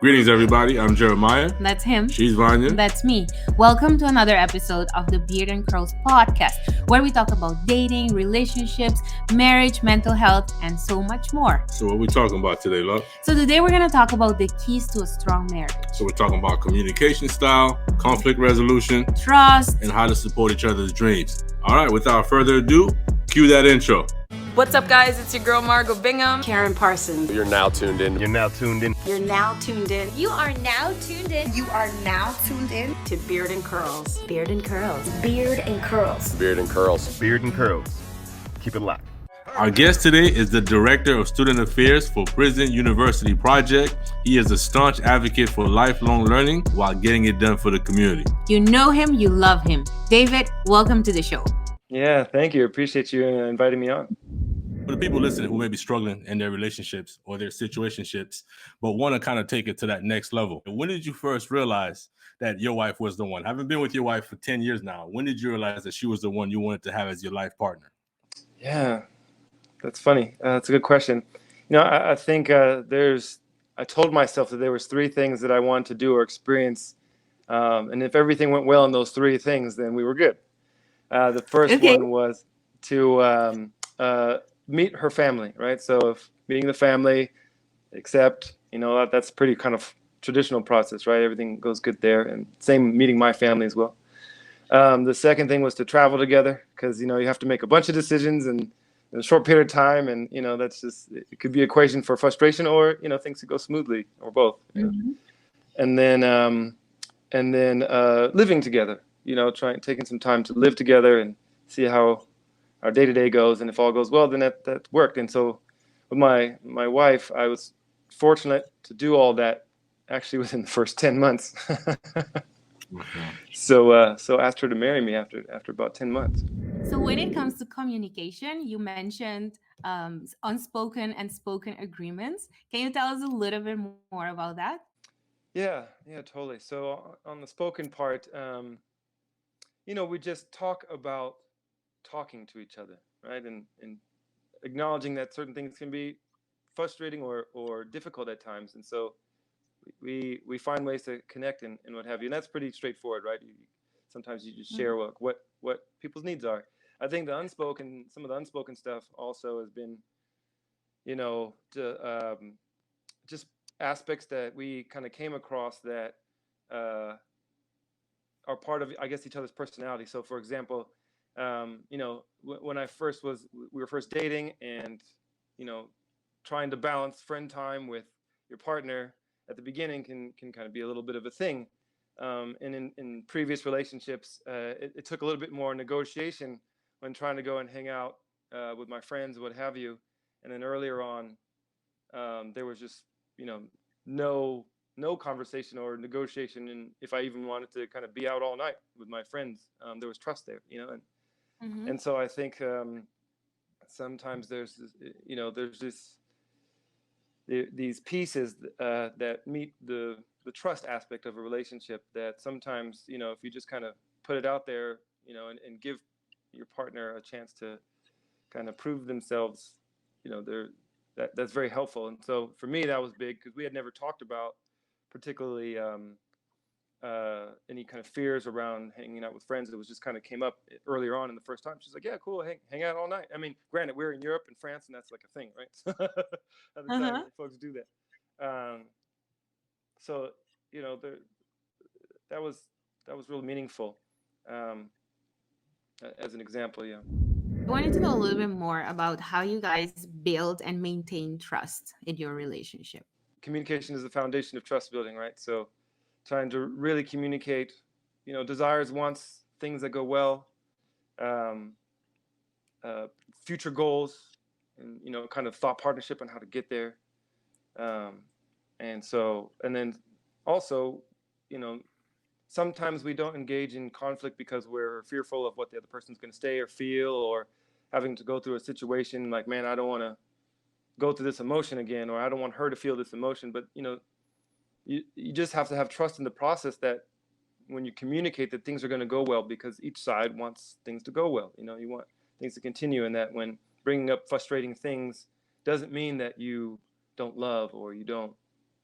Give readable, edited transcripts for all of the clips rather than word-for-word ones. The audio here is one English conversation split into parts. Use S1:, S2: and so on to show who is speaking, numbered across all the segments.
S1: Greetings, everybody. I'm Jeremiah.
S2: That's him.
S1: She's Vania.
S2: That's me. Welcome to another episode of the Beard and Curls podcast, where we talk about dating, relationships, marriage, mental health, and so much more.
S1: So what are we talking about today, love?
S2: So today we're going to talk about the keys to a strong marriage.
S1: So we're talking about communication style, conflict resolution,
S2: trust,
S1: and how to support each other's dreams. All right, without further ado, cue that intro.
S3: What's up, guys? It's your girl, Margot Bingham.
S4: Karen Parsons.
S5: You're now tuned in.
S4: You're now tuned in.
S6: You are now tuned in.
S4: You are now tuned in
S6: to Beard and Curls.
S4: Beard and Curls.
S6: Beard and Curls.
S5: Beard and Curls.
S4: Beard and Curls. Keep it locked.
S1: Our guest today is the Director of Student Affairs for Prison University Project. He is a staunch advocate for lifelong learning while getting it done for the community.
S2: You know him, you love him. David, welcome to the show.
S7: Yeah, thank you. Appreciate you inviting me on.
S1: For the people listening who may be struggling in their relationships or their situationships, but want to kind of take it to that next level, when did you first realize that your wife was the one? Having been with your wife for 10 years now, when did you realize that she was the one you wanted to have as your life partner?
S7: Yeah, that's funny. That's a good question. I think I told myself that there was three things that I wanted to do or experience. And if everything went well in those three things, then we were good. The first one was to meet her family, right? So if meeting the family, accept, that's pretty kind of traditional process, right? Everything goes good there. And same meeting my family as well. The second thing was to travel together because, you have to make a bunch of decisions in a short period of time. And, that's just, it could be an equation for frustration or, things could go smoothly or both.
S2: Mm-hmm.
S7: And then living together, taking some time to live together and see how our day-to-day goes. And if all goes well, then that worked. And so with my wife, I was fortunate to do all that actually within the first 10 months. So asked her to marry me after about 10 months.
S2: So when it comes to communication, you mentioned unspoken and spoken agreements. Can you tell us a little bit more about that?
S7: Yeah, totally. So on the spoken part, we just talk about talking to each other, right? And acknowledging that certain things can be frustrating or difficult at times. And so we find ways to connect and what have you. And that's pretty straightforward, right? Sometimes you just share what people's needs are. I think some of the unspoken stuff also has been, just aspects that we kind of came across that are part of, I guess, each other's personality. So for example, when we were first dating and, trying to balance friend time with your partner at the beginning can kind of be a little bit of a thing. And in previous relationships, it took a little bit more negotiation when trying to go and hang out with my friends, what have you. And then earlier on, there was just, no conversation or negotiation. And if I even wanted to kind of be out all night with my friends, there was trust there, and
S2: Mm-hmm.
S7: and so I think sometimes there's these pieces that meet the trust aspect of a relationship that sometimes, if you just kind of put it out there, and give your partner a chance to kind of prove themselves, that's very helpful. And so for me, that was big because we had never talked about particularly any kind of fears around hanging out with friends. It was just kind of came up earlier on in the first time. She's like, yeah, cool, hang out all night. I mean, granted, we're in Europe and France, and that's like a thing, right? At the time, folks do that. So that was really meaningful. As an example, yeah.
S2: I wanted to know a little bit more about how you guys build and maintain trust in your relationship.
S7: Communication is the foundation of trust building, right? So trying to really communicate, desires, wants, things that go well, future goals, and, kind of thought partnership on how to get there. And then also, sometimes we don't engage in conflict because we're fearful of what the other person's going to say or feel, or having to go through a situation like, man, I don't want to go through this emotion again, or I don't want her to feel this emotion. But, you just have to have trust in the process that when you communicate that things are going to go well, because each side wants things to go well. You want things to continue, and that when bringing up frustrating things doesn't mean that you don't love or you don't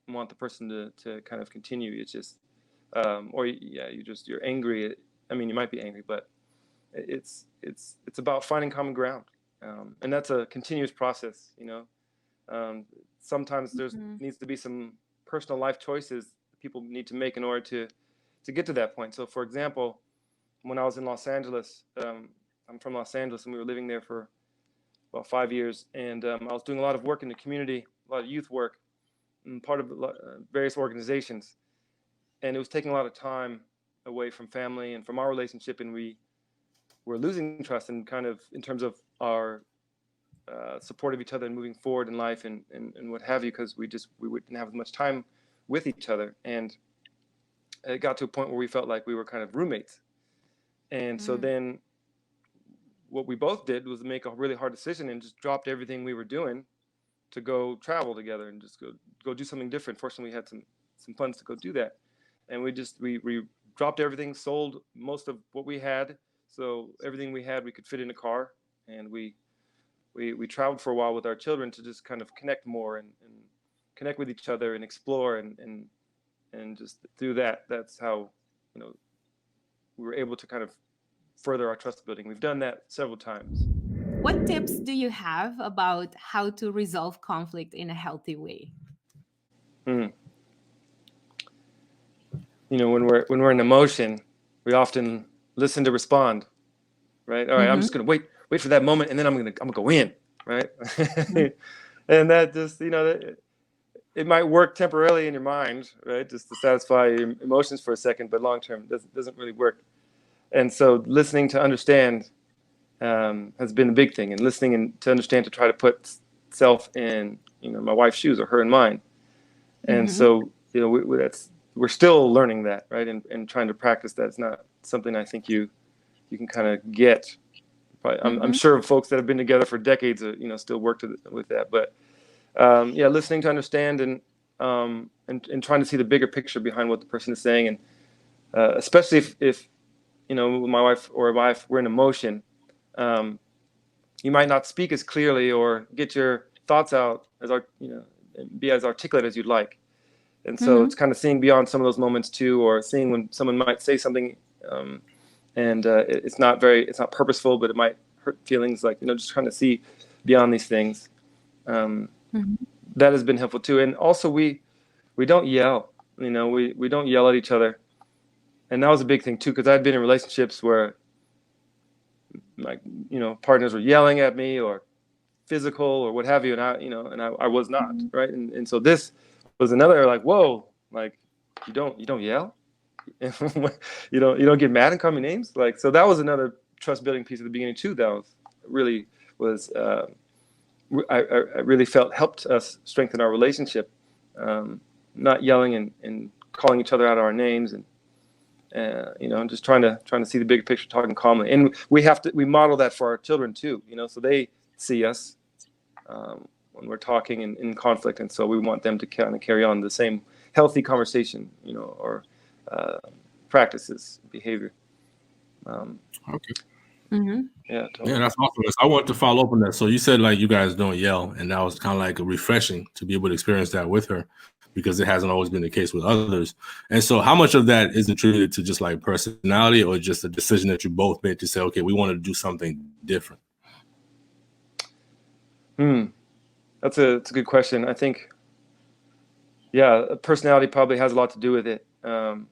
S7: want the person to kind of continue. It's just, or yeah, you're angry. I mean, you might be angry, but it's about finding common ground. And that's a continuous process, you know. Sometimes there's needs to be some personal life choices people need to make in order to get to that point. So for example, when I was in Los Angeles, I'm from Los Angeles, and we were living there for about 5 years, and I was doing a lot of work in the community, a lot of youth work, and part of various organizations, and it was taking a lot of time away from family and from our relationship, and we were losing trust and kind of in terms of our support of each other and moving forward in life and what have you, because we didn't have as much time with each other, and it got to a point where we felt like we were kind of roommates. And so then what we both did was make a really hard decision and just dropped everything we were doing to go travel together and just go do something different. Fortunately, we had some funds to go do that, and we dropped everything, sold most of what we had, so everything we had we could fit in a car, and we traveled for a while with our children to just kind of connect more and connect with each other and explore and just through that's how, you know, we were able to kind of further our trust building. We've done that several times.
S2: What tips do you have about how to resolve conflict in a healthy way?
S7: You know, when we're in emotion, we often listen to respond, right? All right, I'm just gonna wait for that moment, and then I'm gonna go in, right? And that just, you know, it might work temporarily in your mind, right, just to satisfy your emotions for a second, but long term doesn't really work. And so listening to understand has been a big thing, and listening and to understand, to try to put self in, you know, my wife's shoes or her in mine. And so, you know, we're still learning that, right, and trying to practice that. It's not something I think you can kind of get. I'm sure folks that have been together for decades, you know, still work with that. But yeah, listening to understand and trying to see the bigger picture behind what the person is saying, and especially if you know, my wife or wife, we're in emotion, you might not speak as clearly or get your thoughts out as be as articulate as you'd like. And so it's kind of seeing beyond some of those moments too, or seeing when someone might say something and it's not purposeful, but it might hurt feelings, like, you know, just trying to see beyond these things. That has been helpful too. And also we don't yell, you know, we don't yell at each other. And that was a big thing too, because I'd been in relationships where, like, you know, partners were yelling at me or physical or what have you, and I was not, right? And so this was another, like, whoa, like, you don't yell, you don't get mad and call me names, like. So that was another trust building piece at the beginning too. That was I really felt helped us strengthen our relationship, not yelling and calling each other out our names, and you know, just trying to see the bigger picture, talking calmly. And we model that for our children too, you know, so they see us when we're talking in conflict, and so we want them to kind of carry on the same healthy conversation, you know, or practices, behavior.
S1: Okay.
S7: Yeah, totally.
S1: Yeah, that's awesome. I want to follow up on that. So you said, like, you guys don't yell, and that was kind of like refreshing to be able to experience that with her, because it hasn't always been the case with others. And so how much of that is attributed to just like personality, or just a decision that you both made to say, okay, we want to do something different?
S7: That's a good question. I think, yeah, personality probably has a lot to do with it. You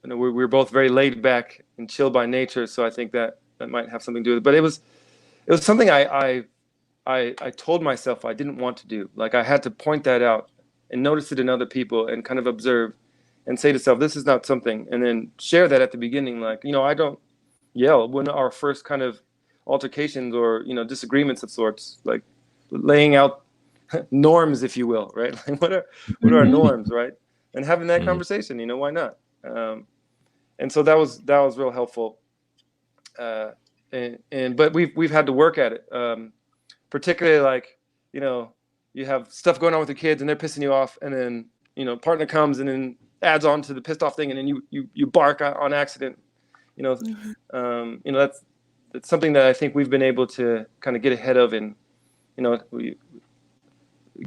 S7: know, we're both very laid back and chill by nature, so I think that might have something to do with it. But it was something I told myself I didn't want to do. Like, I had to point that out and notice it in other people and kind of observe and say to self, this is not something, and then share that at the beginning. Like, you know, I don't yell when our first kind of altercations or, you know, disagreements of sorts, like laying out norms, if you will, right? Like, what are our norms, right? And having that conversation, you know, why not? And so that was real helpful. But we've had to work at it, particularly, like, you know, you have stuff going on with the kids and they're pissing you off, and then, you know, partner comes and then adds on to the pissed off thing, and then you bark on accident, you know. You know, that's something that I think we've been able to kind of get ahead of, and, you know,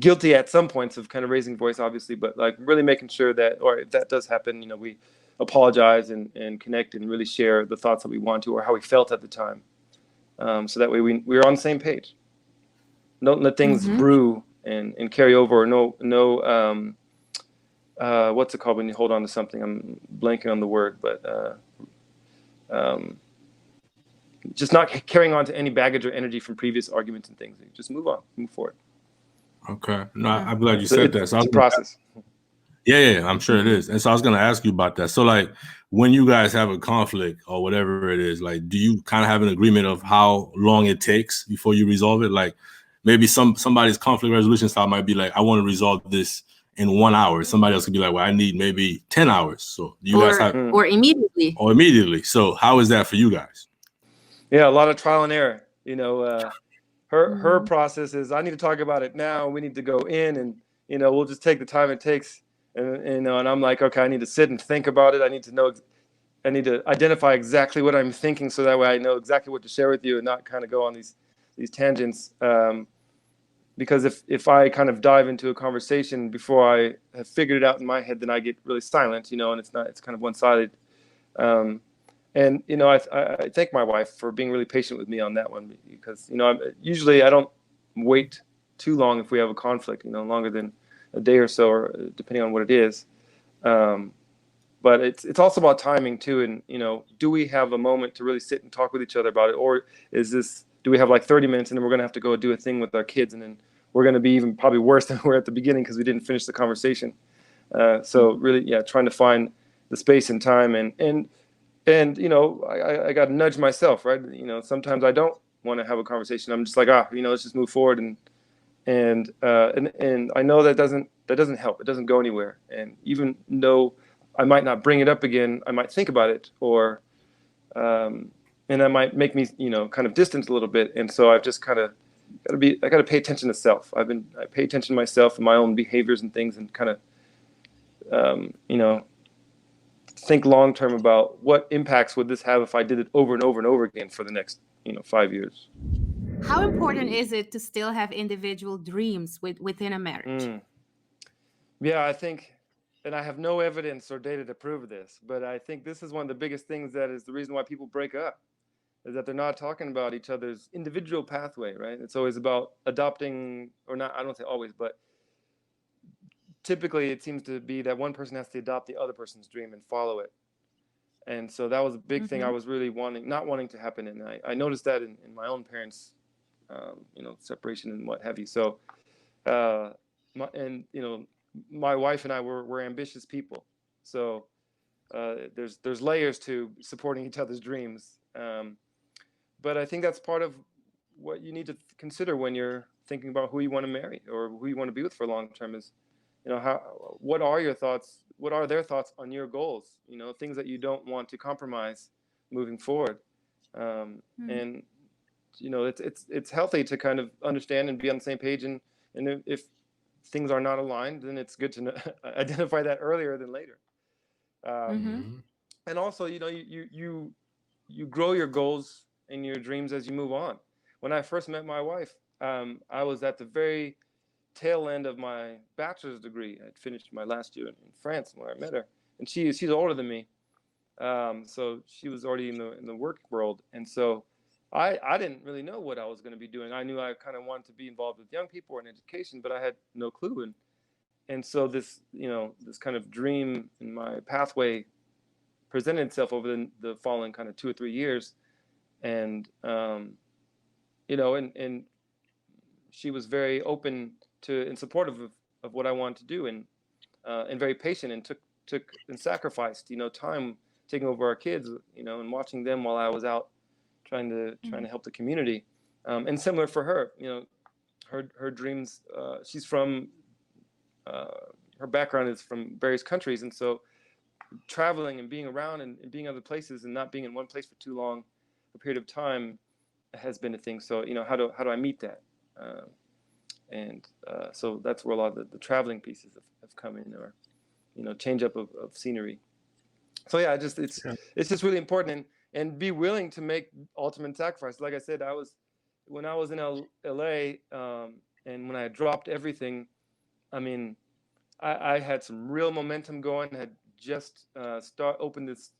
S7: guilty at some points of kind of raising voice, obviously, but like really making sure that, or if that does happen, you know, we apologize and connect and really share the thoughts that we want to or how we felt at the time. So that way we're on the same page. Don't let things brew and carry over. Or what's it called when you hold on to something? I'm blanking on the word, but just not carrying on to any baggage or energy from previous arguments and things. Just move on, move forward.
S1: Okay. No, I'm glad you said that. So
S7: it's a process.
S1: Yeah, I'm sure it is. And so I was going to ask you about that. So like when you guys have a conflict or whatever it is, like, do you kind of have an agreement of how long it takes before you resolve it? Like maybe somebody's conflict resolution style might be like, I want to resolve this in 1 hour. Somebody else could be like, well, I need maybe 10 hours. So do you guys have,
S2: or immediately.
S1: or immediately. So how is that for you guys?
S7: Yeah, a lot of trial and error. You know, her process is, I need to talk about it now. We need to go in and, you know, we'll just take the time it takes. And, you know, and I'm like, okay, I need to sit and think about it. I need to identify exactly what I'm thinking, so that way I know exactly what to share with you and not kind of go on these tangents. Because if I kind of dive into a conversation before I have figured it out in my head, then I get really silent, you know, and it's kind of one-sided. And, you know, I thank my wife for being really patient with me on that one, because, you know, usually I don't wait too long if we have a conflict, you know, longer than a day or so, or depending on what it is. But it's also about timing too. And, you know, do we have a moment to really sit and talk with each other about it? Or do we have like 30 minutes and then we're going to have to go do a thing with our kids, and then we're going to be even probably worse than we were at the beginning because we didn't finish the conversation. So really, yeah, trying to find the space and time, and you know, I got to nudge myself, right? You know, sometimes I don't want to have a conversation. I'm just like, you know, let's just move forward. And I know that doesn't help. It doesn't go anywhere. And even though I might not bring it up again, I might think about it, or and that might make me, you know, kind of distance a little bit. And so I've just kind of I got to pay attention to self. I pay attention to myself and my own behaviors and things, and kind of you know, think long term about what impacts would this have if I did it over and over and over again for the next, you know, 5 years.
S2: How important is it to still have individual dreams within a marriage?
S7: Yeah, I think, and I have no evidence or data to prove this, but I think this is one of the biggest things that is the reason why people break up, is that they're not talking about each other's individual pathway, right? It's always about adopting, or not, I don't say always, but typically it seems to be that one person has to adopt the other person's dream and follow it. And so that was a big thing I was really not wanting to happen. And I noticed that in my own parents' you know, separation and what have you. So, you know, my wife and I were ambitious people. So there's layers to supporting each other's dreams. But I think that's part of what you need to consider when you're thinking about who you want to marry or who you want to be with for long term, is, you know, what are your thoughts? What are their thoughts on your goals? You know, things that you don't want to compromise moving forward. And, you know, it's healthy to kind of understand and be on the same page. And if things are not aligned, then it's good to identify that earlier than later. And also, you know, you grow your goals and your dreams as you move on. When I first met my wife, I was at the very tail end of my bachelor's degree. I'd finished my last year in France where I met her, and she's older than me, so she was already in the work world. And so I didn't really know what I was going to be doing. I knew I kind of wanted to be involved with young people in education, but I had no clue. And so this, you know, this kind of dream in my pathway presented itself over the following kind of 2 or 3 years. And you know, and she was very open to and supportive of what I wanted to do, and very patient, and took and sacrificed, you know, time taking over our kids, you know, and watching them while I was out trying to help the community. And similar for her, you know, her dreams, she's from her background is from various countries, and so traveling and being around and being other places and not being in one place for too long a period of time has been a thing. So, you know, how do I meet that? So that's where a lot of the traveling pieces have come in, or, you know, change up of scenery. So yeah, it's just really important, and be willing to make ultimate sacrifices. Like I said, when I was in LA, And when I dropped everything, I mean, I had some real momentum going. Had just opened this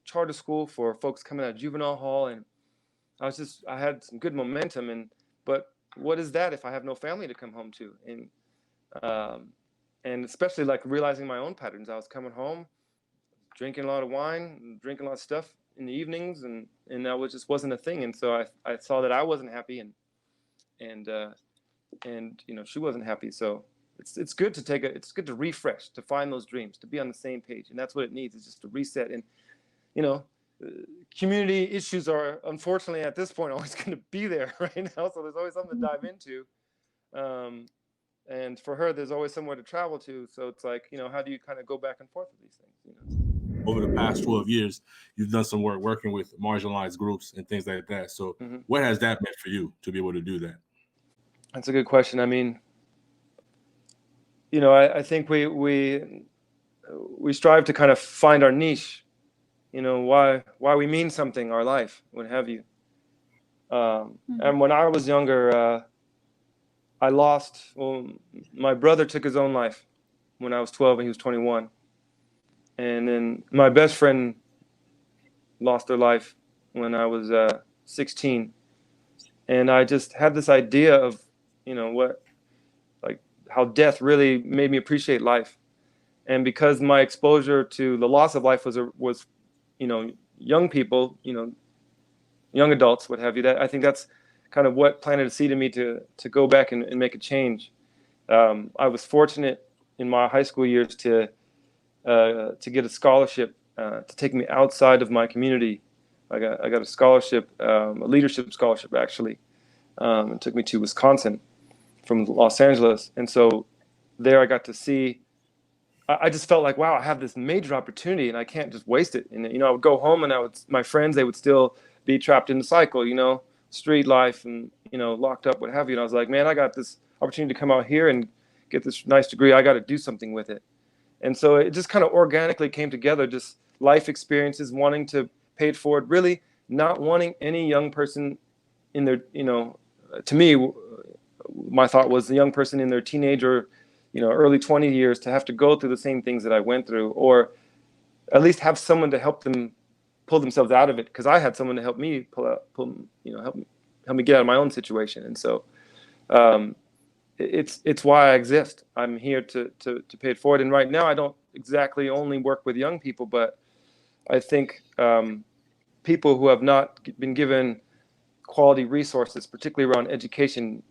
S7: charter school for folks coming out of juvenile hall, and I had some good momentum. But what is that if I have no family to come home to? And especially like realizing my own patterns. I was coming home, drinking a lot of wine, drinking a lot of stuff in the evenings, and that just wasn't a thing. And so I saw that I wasn't happy, and she wasn't happy. So it's good to it's good to refresh, to find those dreams, to be on the same page, and that's what it needs, is just to reset. And community issues are unfortunately at this point always going to be there right now, so there's always something to dive into. And for her, there's always somewhere to travel to. So it's like, how do you kind of go back and forth with these things?
S1: Over the past 12 years, you've done some work working with marginalized groups and things like that. So what has that meant for you to be able to do that?
S7: That's a good question. I mean, I think we strive to kind of find our niche, why we mean something, our life, what have you. And when I was younger, my brother took his own life when I was 12 and he was 21. And then my best friend lost their life when I was 16. And I just had this idea of, how death really made me appreciate life. And because my exposure to the loss of life was young people, young adults, what have you, that I think that's kind of what planted a seed in me to go back and make a change. I was fortunate in my high school years to get a scholarship to take me outside of my community. I got a scholarship, a leadership scholarship actually. It took me to Wisconsin from Los Angeles, and so there I got to see. I just felt like, wow, I have this major opportunity, and I can't just waste it. And I would go home, and my friends, they would still be trapped in the cycle, street life, and locked up, what have you. And I was like, man, I got this opportunity to come out here and get this nice degree. I got to do something with it. And so it just kind of organically came together, just life experiences, wanting to pay it forward, really not wanting any young person in their, to me, my thought was the young person in their teenage or, early 20 years to have to go through the same things that I went through, or at least have someone to help them pull themselves out of it. Because I had someone to help me help me get out of my own situation. And so it's why I exist. I'm here to pay it forward. And right now, I don't exactly only work with young people, but I think people who have not been given quality resources, particularly around education,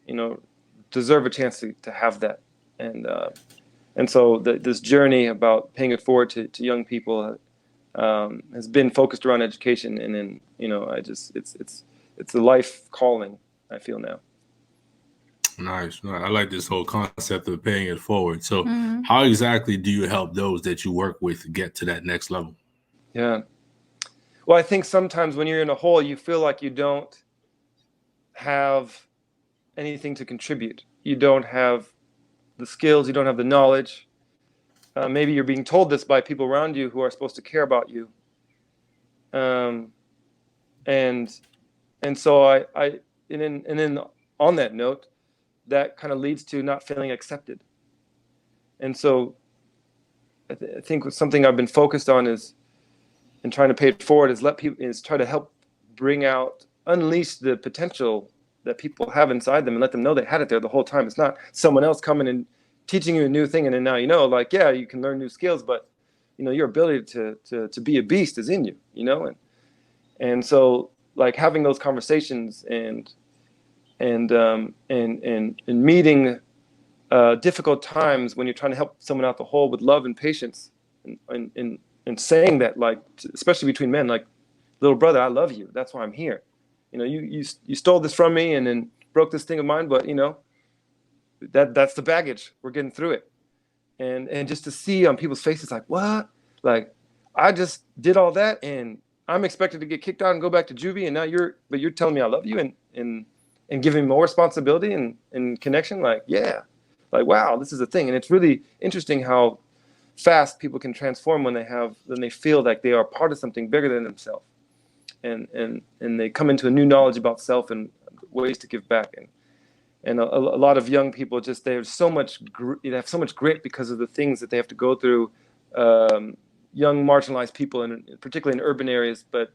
S7: deserve a chance to have that. And so this journey about paying it forward to young people has been focused around education. And then, it's a life calling, I feel now.
S1: Nice. I like this whole concept of paying it forward. So how exactly do you help those that you work with get to that next level?
S7: Yeah. Well, I think sometimes when you're in a hole, you feel like you don't have anything to contribute. You don't have the skills, you don't have the knowledge. Maybe you're being told this by people around you who are supposed to care about you. And so I then on that note, that kind of leads to not feeling accepted. And so I think something I've been focused on and trying to pay it forward is try to help unleash the potential that people have inside them and let them know they had it there the whole time. It's not someone else coming and teaching you a new thing and then now you can learn new skills, but your ability to be a beast is in you, and so like having those conversations and meeting difficult times when you're trying to help someone out the hole with love and patience and saying that, like, especially between men, like, little brother, I love you. That's why I'm here. You stole this from me and then broke this thing of mine, but that's the baggage. We're getting through it. And just to see on people's faces, like, what? Like, I just did all that and I'm expected to get kicked out and go back to juvie, and now you're telling me I love you and giving me more responsibility and connection. Like, yeah, like, wow, this is a thing. And it's really interesting how fast people can transform when they feel like they are part of something bigger than themselves. And they come into a new knowledge about self and ways to give back. And a lot of young people just, they have so much grit because of the things that they have to go through. Young marginalized people, and particularly in urban areas, but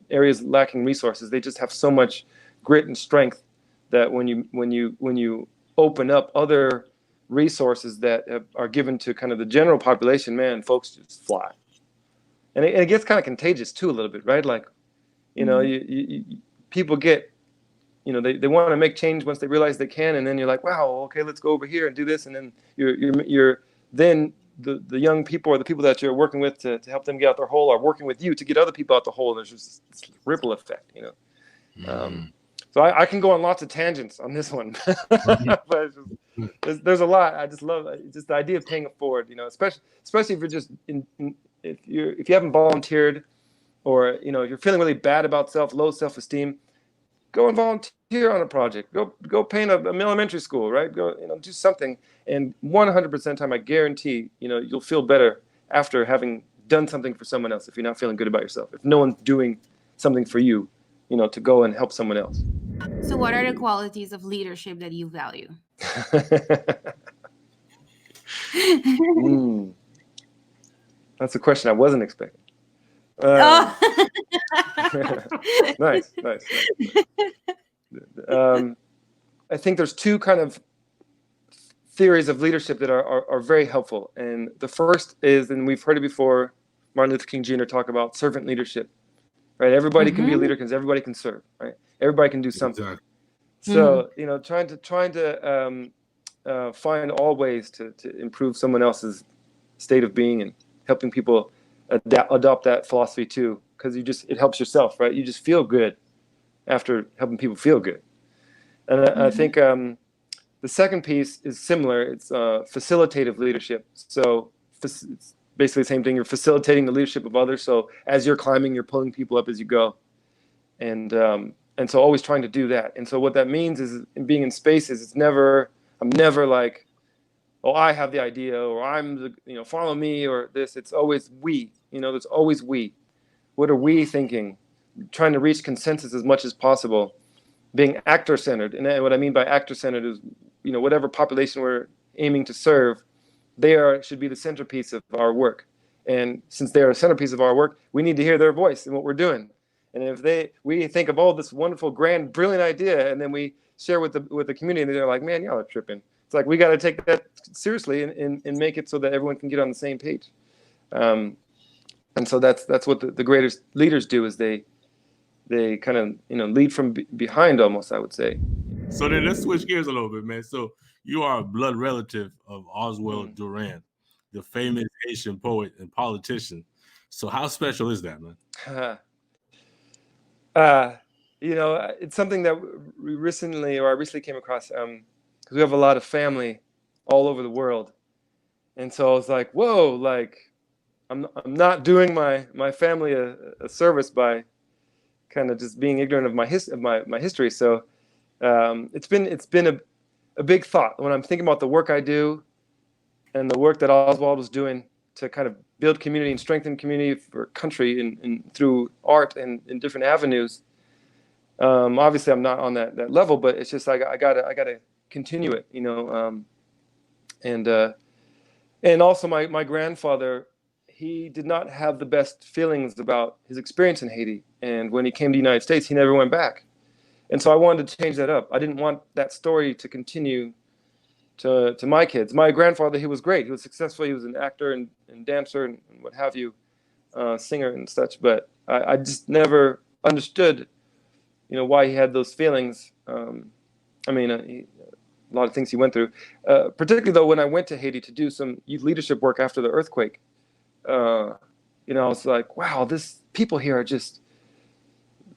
S7: areas lacking resources, they just have so much grit and strength that when you open up other resources that are given to kind of the general population, man, folks just fly. And it gets kind of contagious too a little bit, right? Like, people get, they want to make change once they realize they can, and then you're like, wow, okay, let's go over here and do this, and then you're then the young people or the people that you're working with to help them get out their hole are working with you to get other people out the hole. And there's just this ripple effect, So I can go on lots of tangents on this one, but there's a lot. I just love just the idea of paying it forward, especially if you're just if you haven't volunteered, or if you're feeling really bad about low self-esteem, go and volunteer on a project. Go paint an elementary school, right? Go do something, and 100% of the time, I guarantee you'll feel better after having done something for someone else. If you're not feeling good about yourself, if no one's doing something for you, to go and help someone else.
S2: So what are the qualities of leadership that you value?
S7: That's a question I wasn't expecting. Nice. I think there's two kind of theories of leadership that are very helpful. And the first is, and we've heard it before, Martin Luther King Jr. talk about servant leadership. Right, everybody can be a leader because everybody can serve. Right, everybody can do something.
S1: Exactly.
S7: So trying to find all ways to improve someone else's state of being, and helping people adopt that philosophy too, because it helps yourself, right? You just feel good after helping people feel good. And I think the second piece is similar. It's facilitative leadership. So it's basically the same thing. You're facilitating the leadership of others. So as you're climbing, you're pulling people up as you go. And so always trying to do that. And so what that means is, in being in spaces, I'm never like, oh, I have the idea, or I'm follow me, or this. It's always we, there's always we. What are we thinking? Trying to reach consensus as much as possible, being actor-centered. And what I mean by actor-centered is, whatever population we're aiming to serve, should be the centerpiece of our work. And since they are a centerpiece of our work, we need to hear their voice in what we're doing. And if we think of all this wonderful, grand, brilliant idea, and then we share with the community, and they're like, man, y'all are tripping. It's like, we got to take that seriously and make it so that everyone can get on the same page. And so that's what the greatest leaders do, is they kind of lead from behind, almost, I would say.
S1: So then let's switch gears a little bit, man. So you are a blood relative of Oswald Durand, the famous Haitian poet and politician. So how special is that, man?
S7: It's something that I recently came across, because we have a lot of family all over the world. And so I was like, whoa, like I'm not doing my family a service by kind of just being ignorant of my history. So it's been a big thought when I'm thinking about the work I do, and the work that Oswald was doing to kind of build community and strengthen community for country and through art and in different avenues. Obviously, I'm not on that level, but it's just I gotta continue it, and also my grandfather, he did not have the best feelings about his experience in Haiti, and when he came to the United States, he never went back. And so I wanted to change that up. I didn't want that story to continue to my kids. My grandfather, he was great. He was successful. He was an actor and dancer and what have you, singer and such. But I just never understood, why he had those feelings. A lot of things he went through. Particularly though, when I went to Haiti to do some youth leadership work after the earthquake, I was like, wow, people here are just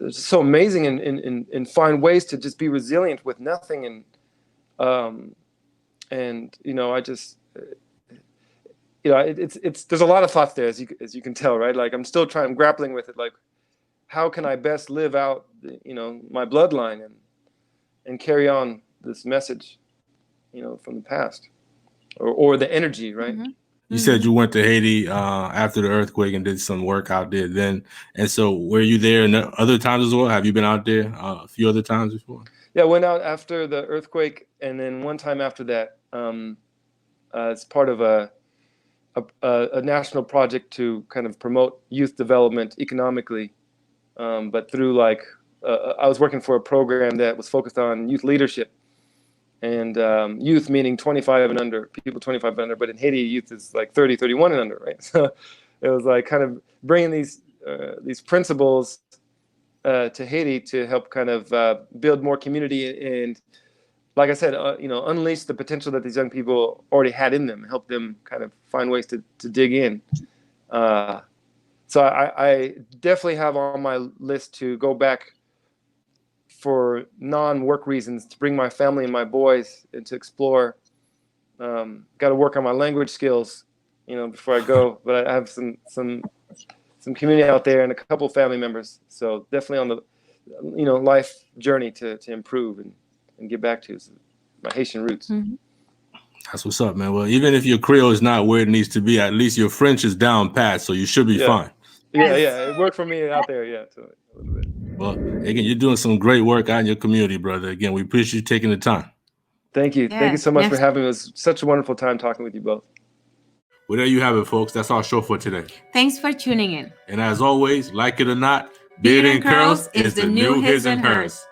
S7: so amazing and find ways to just be resilient with nothing. And I just, there's a lot of thoughts there, as you can tell, right? Like I'm grappling with it. Like, how can I best live out, my bloodline and carry on this message, from the past, or the energy, right?
S2: Mm-hmm.
S1: You said you went to Haiti after the earthquake and did some work out there then. And so were you there other times as well? Have you been out there a few other times before?
S7: Yeah, I went out after the earthquake, and then one time after that, as part of a national project to kind of promote youth development economically, but through like I was working for a program that was focused on youth leadership, and youth meaning 25 and under, people 25 and under, but in Haiti, youth is like 30, 31 and under, right? So it was like kind of bringing these principles to Haiti to help kind of build more community and, like I said, unleash the potential that these young people already had in them, help them kind of find ways to dig in. So I definitely have on my list to go back for non-work reasons, to bring my family and my boys and to explore. Got to work on my language skills, before I go. But I have some community out there and a couple of family members. So definitely on the, life journey to improve and get back to my Haitian roots.
S2: Mm-hmm.
S1: That's what's up, man. Well, even if your Creole is not where it needs to be, at least your French is down pat, so you should be fine.
S7: Yeah, it worked for me out there, so a little bit.
S1: Well, again, you're doing some great work out in your community, brother. Again, we appreciate you taking the time.
S7: Thank you. Thank you so much for having me. It was such a wonderful time talking with you both.
S1: Well, there you have it, folks. That's our show for today.
S2: Thanks for tuning in.
S1: And as always, like it or not, Beard and Curls is the new his and hers.